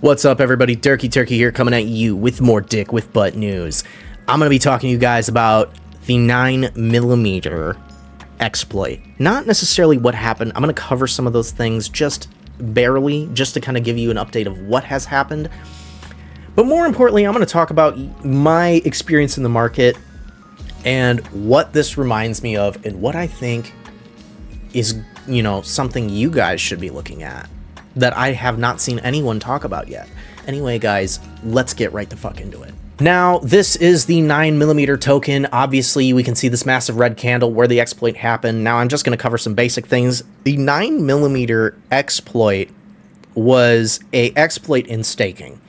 What's up, everybody? Durkey Turkey here, coming at you with more dick with butt news. I'm going to be talking to you guys about the 9mm exploit. Not necessarily what happened. I'm going to cover some of those things just barely, just to kind of give you an update of what has happened. But more importantly, I'm going to talk about my experience in the market and what this reminds me of and what I think is, something you guys should be looking at that I have not seen anyone talk about yet. Anyway, guys, let's get right the fuck into it. Now, this is the 9mm token. Obviously, we can see this massive red candle where the exploit happened. Now, I'm just going to cover some basic things. The 9mm exploit was an exploit in staking.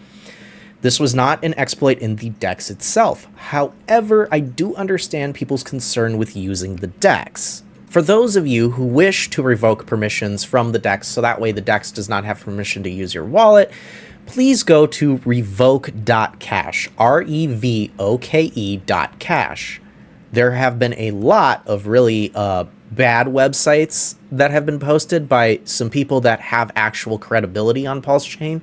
This was not an exploit in the DEX itself. However, I do understand people's concern with using the DEX. For those of you who wish to revoke permissions from the DEX, so that way the DEX does not have permission to use your wallet, please go to revoke.cash, revoke.cash. There have been a lot of really bad websites that have been posted by some people that have actual credibility on Pulse Chain.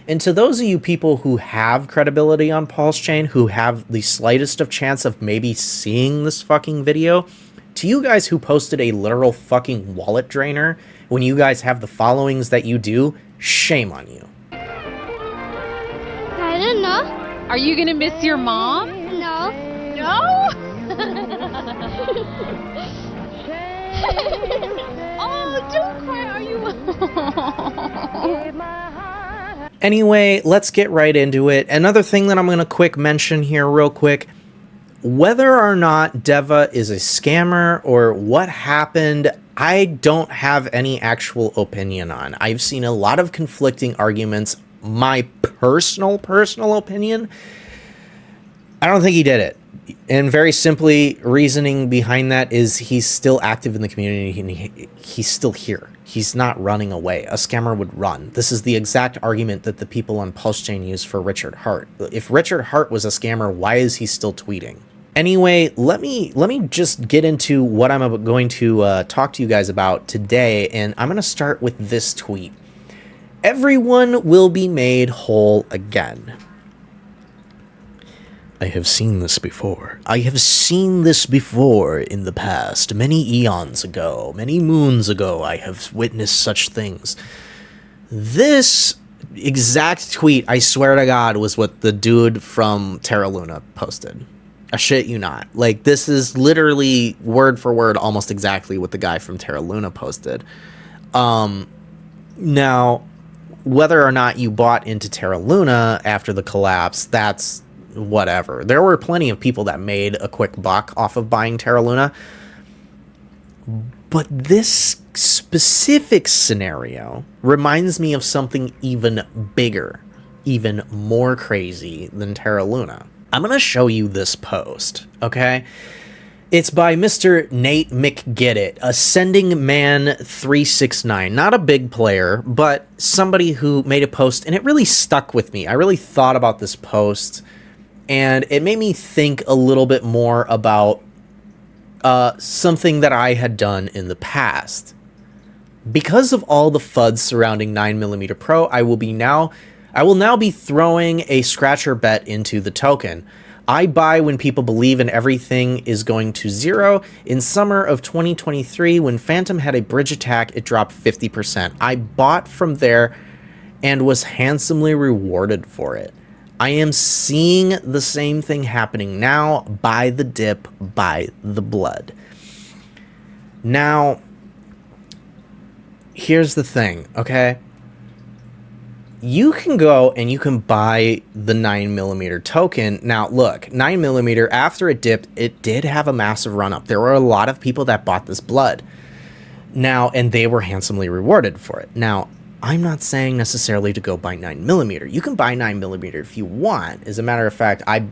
And to those of you people who have credibility on Pulse Chain, who have the slightest of chance of maybe seeing this fucking video, to you guys who posted a literal fucking wallet drainer when you guys have the followings that you do, shame on you. I don't know. Are you gonna miss your mom? No. No? Oh, don't cry, are you? Anyway, let's get right into it. Another thing that I'm going to quick mention here real quick, whether or not Deva is a scammer or what happened, I don't have any actual opinion on. I've seen a lot of conflicting arguments. My personal opinion, I don't think he did it. And very simply, reasoning behind that is he's still active in the community and he's still here. He's not running away. A scammer would run. This is the exact argument that the people on Pulse Chain use for Richard Hart. If Richard Hart was a scammer, why is he still tweeting? Anyway, let me just get into what I'm going to talk to you guys about today, and I'm going to start with this tweet. Everyone will be made whole again. I have seen this before. I have seen this before in the past. Many eons ago, many moons ago, I have witnessed such things. This exact tweet, I swear to God, was what the dude from Terra Luna posted. I shit you not. Like, this is literally word for word almost exactly what the guy from Terra Luna posted. Now, whether or not you bought into Terra Luna after the collapse, that's whatever. There were plenty of people that made a quick buck off of buying Terra Luna. But this specific scenario reminds me of something even bigger, even more crazy than Terra Luna. I'm going to show you this post, okay? It's by Mr. Nate McGettit, Ascending Man 369. Not a big player, but somebody who made a post, and it really stuck with me. I really thought about this post, and it made me think a little bit more about something that I had done in the past. Because of all the FUDs surrounding 9mm Pro, I will now be throwing a scratcher bet into the token. I buy when people believe in everything is going to zero. In summer of 2023, when Phantom had a bridge attack, it dropped 50%. I bought from there and was handsomely rewarded for it. I am seeing the same thing happening now. Buy the dip, buy the blood. Now, here's the thing, okay? You can go and you can buy the 9mm token. Now, look, 9mm, after it dipped, it did have a massive run up. There were a lot of people that bought this blood. Now, and they were handsomely rewarded for it. Now, I'm not saying necessarily to go buy 9mm. You can buy 9mm if you want. As a matter of fact, I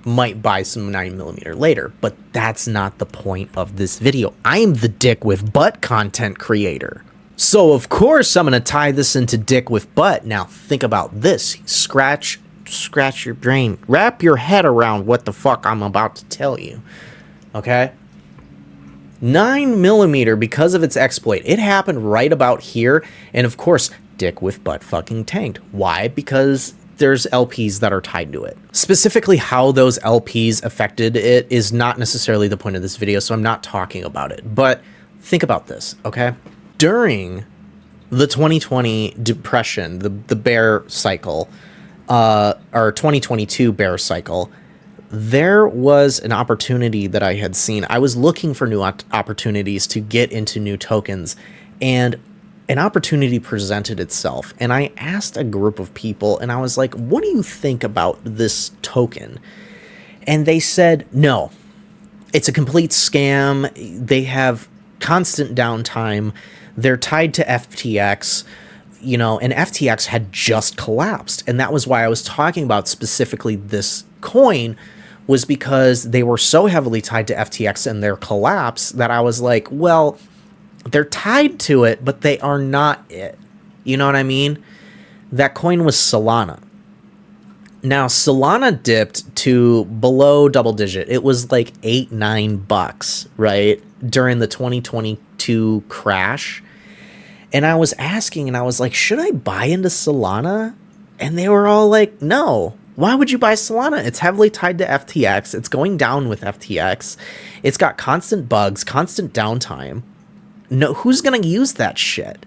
might buy some 9mm later, but that's not the point of this video. I am the dick with butt content creator. So, of course, I'm going to tie this into dick with butt. Now, think about this. Scratch your brain. Wrap your head around what the fuck I'm about to tell you. Okay? 9mm, because of its exploit, it happened right about here. And, of course, Dick with Butt fucking tanked. Why? Because there's LPs that are tied to it. Specifically, how those LPs affected it is not necessarily the point of this video, so I'm not talking about it. But think about this, okay? During the 2020 depression, the bear cycle, or 2022 bear cycle, there was an opportunity that I had seen. I was looking for new opportunities to get into new tokens, and an opportunity presented itself. And I asked a group of people, and I was like, what do you think about this token? And they said, no, it's a complete scam. They have constant downtime. They're tied to FTX. You know, and FTX had just collapsed. And that was why I was talking about specifically this coin, was because they were so heavily tied to FTX and their collapse that I was like, well, they're tied to it, but they are not it. You know what I mean? That coin was Solana. Now, Solana dipped to below double digit. It was like $8-9, right? During the 2022 crash. And I was asking, and I was like, should I buy into Solana? And they were all like, no. Why would you buy Solana? It's heavily tied to FTX. It's going down with FTX. It's got constant bugs, constant downtime. No, who's going to use that shit?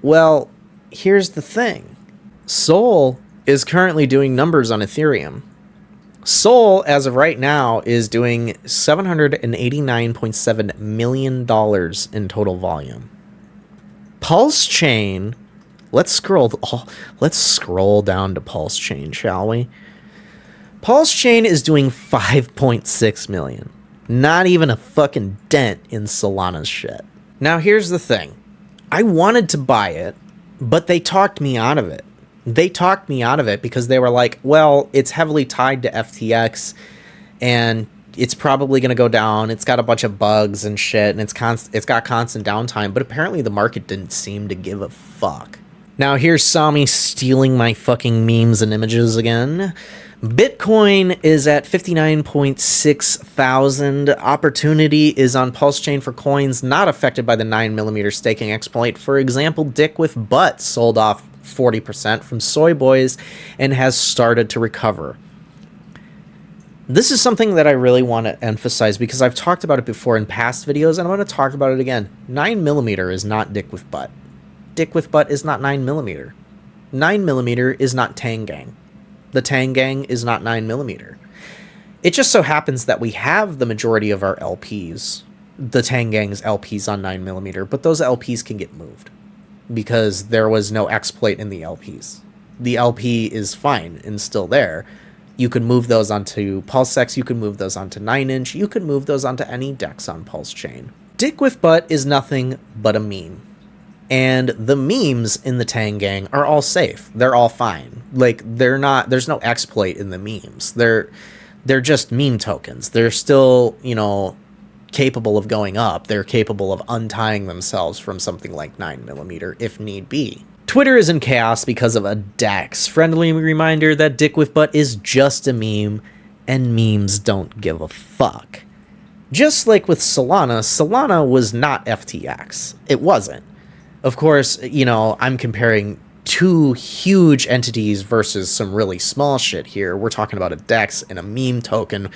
Well, here's the thing. Sol is currently doing numbers on Ethereum. Sol, as of right now, is doing $789.7 million in total volume. Pulse Chain, let's scroll down to Pulse Chain, shall we? Pulse Chain is doing 5.6 million. Not even a fucking dent in Solana's shit. Now, here's the thing. I wanted to buy it, but they talked me out of it. They talked me out of it because they were like, well, it's heavily tied to FTX and it's probably going to go down. It's got a bunch of bugs and shit, and it's got constant downtime, but apparently the market didn't seem to give a fuck. Now, here's Sami stealing my fucking memes and images again. Bitcoin is at 59.6 thousand. Opportunity is on Pulse Chain for coins not affected by the 9mm staking exploit. For example, Dick with Butt sold off 40% from Soy Boys and has started to recover. This is something that I really want to emphasize because I've talked about it before in past videos, and I'm going to talk about it again. 9mm is not Dick with Butt. Dick with Butt is not 9mm. 9mm is not Tang Gang. The Tang Gang is not 9mm. It just so happens that we have the majority of our LPs, the Tang Gang's LPs on 9mm, but those LPs can get moved because there was no exploit in the LPs. The LP is fine and still there. You could move those onto PulseX, you could move those onto 9inch, you could move those onto any DEX on Pulse Chain. Dick with Butt is nothing but a meme. And the memes in the Tang Gang are all safe. They're all fine. Like, there's no exploit in the memes. They're just meme tokens. They're still, you know, capable of going up. They're capable of untying themselves from something like 9mm if need be. Twitter is in chaos because of a DEX. Friendly reminder that Dick with Butt is just a meme, and memes don't give a fuck. Just like with Solana, Solana was not FTX. It wasn't. Of course, you know, I'm comparing two huge entities versus some really small shit here. We're talking about a DEX and a meme token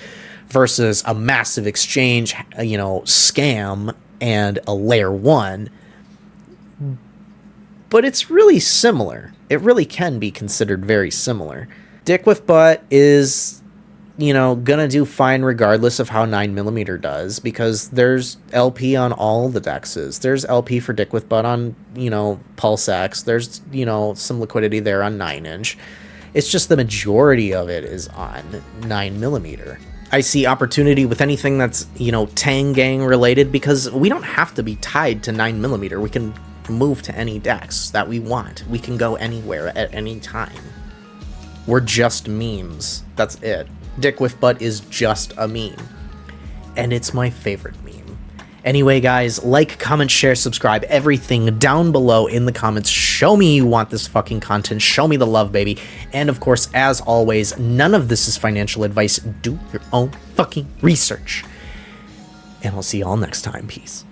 versus a massive exchange, you know, scam and a layer 1. But it's really similar. It really can be considered very similar. Dick with Butt is, you know, gonna do fine regardless of how 9mm does, because there's LP on all the DEXs. There's LP for Dick with Butt on, you know, PulseX. There's, you know, some liquidity there on 9inch. It's just the majority of it is on 9mm. I see opportunity with anything that's, you know, Tang Gang related, because we don't have to be tied to 9mm. We can move to any DEX that we want. We can go anywhere at any time. We're just memes. That's it. Dick with Butt is just a meme. And it's my favorite meme. Anyway, guys, like, comment, share, subscribe, everything down below in the comments. Show me you want this fucking content. Show me the love, baby. And of course, as always, none of this is financial advice. Do your own fucking research. And I'll see y'all next time. Peace.